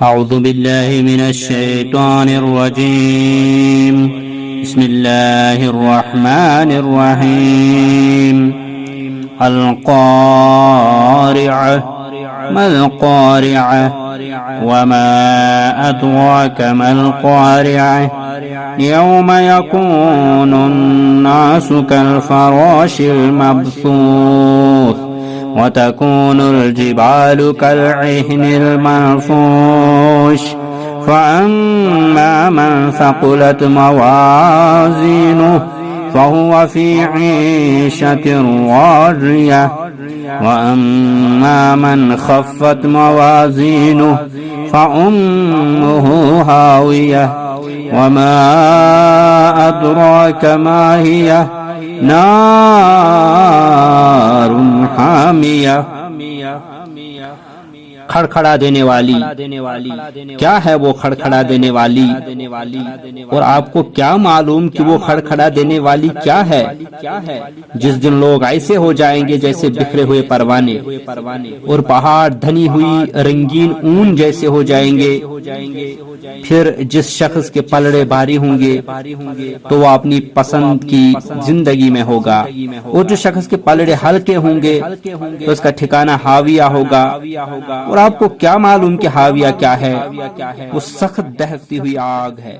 أعوذ بالله من الشيطان الرجيم بسم الله الرحمن الرحيم القارعة ما القارعة وما أدراك ما القارعة يوم يكون الناس كالفراش المبثوث وتكون الجبال كالعهن المنفوش فأما من ثقلت موازينه فهو في عيشة راضية وأما من خفت موازينه فأمه هاوية وما أدراك ما هي नार हामिया। खड़खड़ा देने वाली क्या है वो खड़खड़ा देने वाली, और आपको क्या मालूम कि वो खड़खड़ा देने वाली क्या है। जिस दिन लोग ऐसे हो जाएंगे जैसे बिखरे हुए परवाने, और पहाड़ धनी हुई रंगीन ऊन जैसे हो जाएंगे। फिर जिस शख्स के पलड़े भारी होंगे तो वो अपनी पसंद की जिंदगी में होगा, और जो शख्स के पलड़े हल्के होंगे तो उसका ठिकाना हाविया होगा। और आपको क्या मालूम कि हाविया क्या है, वो सख्त दहकती हुई आग है।